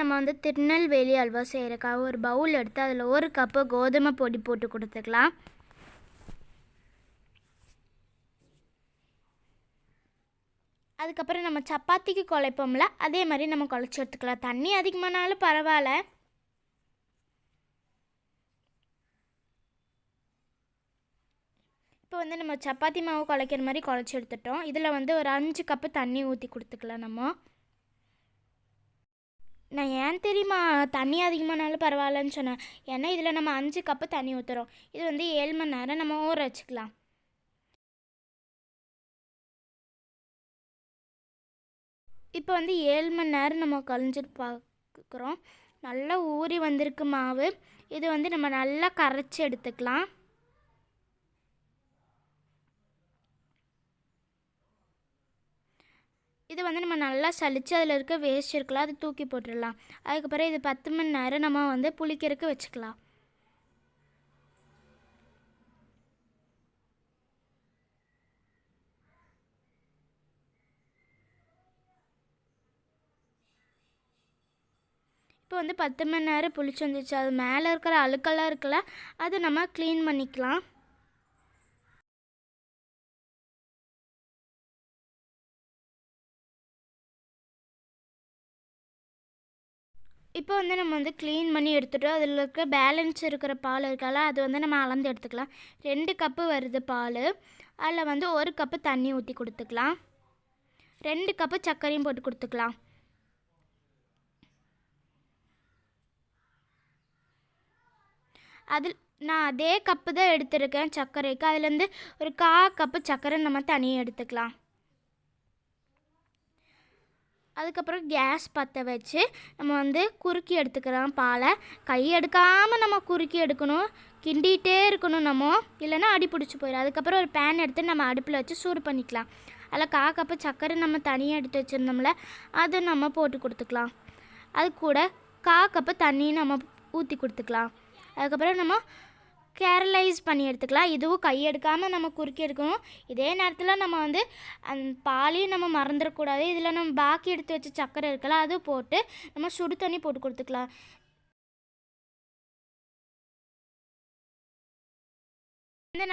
நம்ம திருநெல்வேலி அல்வா செய்கிறக்காக ஒரு பவுல் எடுத்து அதில் 1 கப்பு கோதுமை பொடி போட்டு கொடுத்துக்கலாம். அதுக்கப்புறம் நம்ம சப்பாத்திக்கு குழைப்போம்ல அதே மாதிரி நம்ம குழைச்சி எடுத்துக்கலாம். தண்ணி அதிகமானாலும் பரவாயில்ல. இப்போ நம்ம சப்பாத்தி மாவு குழைக்கிற மாதிரி குழைச்சி எடுத்துட்டோம். இதில் ஒரு 5 கப்பு தண்ணி ஊற்றி கொடுத்துக்கலாம். நான் ஏன் தெரியுமா தண்ணி அதிகமானாலும் பரவாயில்லன்னு சொன்னேன். ஏன்னா இதில் நம்ம 5 கப்பு தண்ணி ஊற்றுறோம். இது 7 மணி நேரம் நம்ம ஊற வச்சுக்கலாம். இப்போ 7 மணி நேரம் நம்ம கழிஞ்சிட்டு பார்க்குறோம். நல்லா ஊறி வந்திருக்கு மாவு. இது நம்ம நல்லா கரைச்சி எடுத்துக்கலாம். இது நம்ம நல்லா சலித்து அதில் இருக்க வேஸ்ட் இருக்கலாம், அது தூக்கி போட்டுடலாம். அதுக்கப்புறம் இது 10 மணி நேரம் நம்ம புளிக்கிறதுக்கு வச்சுக்கலாம். இப்போ 10 மணி நேரம் புளிச்சு வந்துச்சு. அது மேலே இருக்கிற அழுக்கெல்லாம் இருக்குல்ல, அதை நம்ம க்ளீன் பண்ணிக்கலாம். இப்போ நம்ம க்ளீன் பண்ணி எடுத்துட்டோம். அதில் இருக்க பேலன்ஸ் இருக்கிற பால் இருக்கால, அது நம்ம அளந்து எடுத்துக்கலாம். 2 கப்பு வருது பால். அதில் 1 கப்பு தண்ணி ஊற்றி கொடுத்துக்கலாம். 2 கப்பு சர்க்கரையும் போட்டு கொடுத்துக்கலாம். அதில் நான் அதே கப்பு தான் எடுத்துருக்கேன் சர்க்கரைக்கு. அதுலேருந்து ஒரு 1/4 கப்பு சர்க்கரை நம்ம தனியாக எடுத்துக்கலாம். அதுக்கப்புறம் கேஸ் பற்ற வச்சு நம்ம குறுக்கி எடுத்துக்கலாம். பாலை கை எடுக்காமல் நம்ம குறுக்கி எடுக்கணும். கிண்டிகிட்டே இருக்கணும் நம்ம, இல்லைன்னா அடி பிடிச்சி போயிடும். அதுக்கப்புறம் ஒரு பேன் எடுத்து நம்ம அடுப்பில் வச்சு சூடு பண்ணிக்கலாம். அதில் 1/4 கப்பு சர்க்கரை நம்ம தனியாக எடுத்து வச்சுருந்தோம்ல, அதை நம்ம போட்டு கொடுத்துக்கலாம். அது கூட 1/4 கப்பு தண்ணியும் நம்ம ஊற்றி கொடுத்துக்கலாம். அதுக்கப்புறம் நம்ம கேரலைஸ் பண்ணி எடுத்துக்கலாம். இதுவும் கை எடுக்காமல் நம்ம குறுக்கி எடுக்கணும். இதே நேரத்தில் நம்ம அந்த பாலையும் நம்ம மறந்துடக்கூடாது. இதில் நம்ம பாக்கி எடுத்து வச்ச சர்க்கரை இருக்கலாம், அது போட்டு நம்ம சுடு தண்ணி போட்டு கொடுத்துக்கலாம்.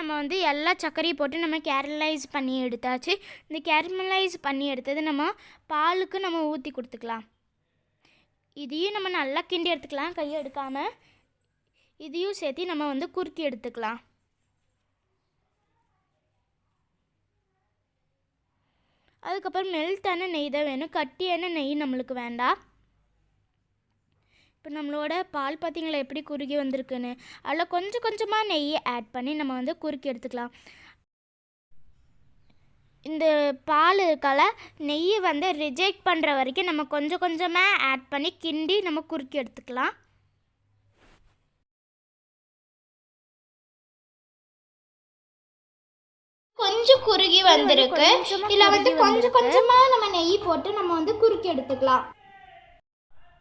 நம்ம எல்லா சர்க்கரையும் போட்டு நம்ம கேரமலைஸ் பண்ணி எடுத்தாச்சு. இந்த கேரமலைஸ் பண்ணி எடுத்தது நம்ம பாலுக்கு நம்ம ஊற்றி கொடுத்துக்கலாம். இதையும் நம்ம நல்லா கிண்டி எடுத்துக்கலாம் கையை எடுக்காமல். இதையும் சேர்த்து நம்ம குறுக்கி எடுத்துக்கலாம். அதுக்கப்புறம் மெல்ட்டான நெய் தான் வேணும், கட்டியான நெய் நம்மளுக்கு வேண்டாம். இப்போ நம்மளோட பால் பார்த்திங்களா எப்படி குறுகி வந்திருக்குன்னு. அதில் கொஞ்சம் கொஞ்சமாக நெய்யை ஆட் பண்ணி நம்ம குறுக்கி எடுத்துக்கலாம். இந்த பால் இருக்கால, நெய்யை ரிஜெக்ட் பண்ணுற வரைக்கும் நம்ம கொஞ்சம் கொஞ்சமாக ஆட் பண்ணி கிண்டி நம்ம குறுக்கி எடுத்துக்கலாம். கொஞ்சம் குறுகி வந்திருக்கு. இதில் கொஞ்சம் கொஞ்சமாக நம்ம நெய் போட்டு நம்ம குறுக்கி எடுத்துக்கலாம்.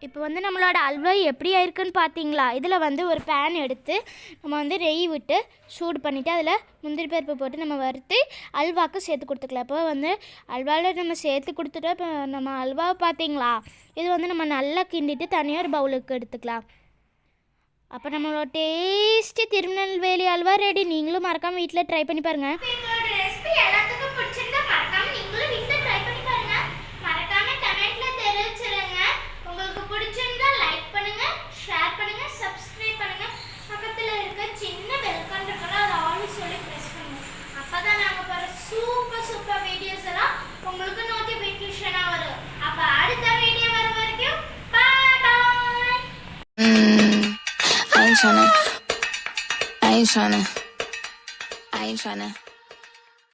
இப்போ நம்மளோட அல்வா எப்படி ஆயிருக்குன்னு பார்த்தீங்களா? இதில் ஒரு பேன் எடுத்து நம்ம நெய் விட்டு சூடு பண்ணிவிட்டு அதில் முந்திரி பருப்பு போட்டு நம்ம வறுத்து அல்வாவுக்கு சேர்த்து கொடுத்துக்கலாம். இப்போ அல்வாவில் நம்ம சேர்த்து கொடுத்துட்டோம். இப்போ நம்ம அல்வாவை பார்த்தீங்களா, இது நம்ம நல்லா கிண்டிட்டு தனியாக ஒரு பவுலுக்கு எடுத்துக்கலாம். அப்போ நம்மளோட டேஸ்டி திருநெல்வேலி அல்வா ரெடி. நீங்களும் மறக்காமல் வீட்டில் ட்ரை பண்ணி பாருங்கள். எல்லாத்துக்கும் பிடிச்சிருந்தா மறக்காம நீங்களும் வீட்ல ட்ரை பண்ணி பாருங்க. மறக்காம கமெண்ட்ல தெரிவிச்சிருங்க. உங்களுக்கு பிடிச்சிருந்தா லைக் பண்ணுங்க, ஷேர் பண்ணுங்க, சப்ஸ்கிரைப் பண்ணுங்க. பக்கத்துல இருக்க சின்ன பெல் ஐகான் இருக்குல்ல, அதை ஆல் சொல்லி பிரஸ் பண்ணுங்க. அப்பதான் நாங்க போற சூப்பர் வீடியோஸ் எல்லாம் உங்களுக்கு நோட்டிபிகேஷனா வரும். அப்ப அடுத்த வீடியோ வர வரைக்கும் by by. I ain't tryna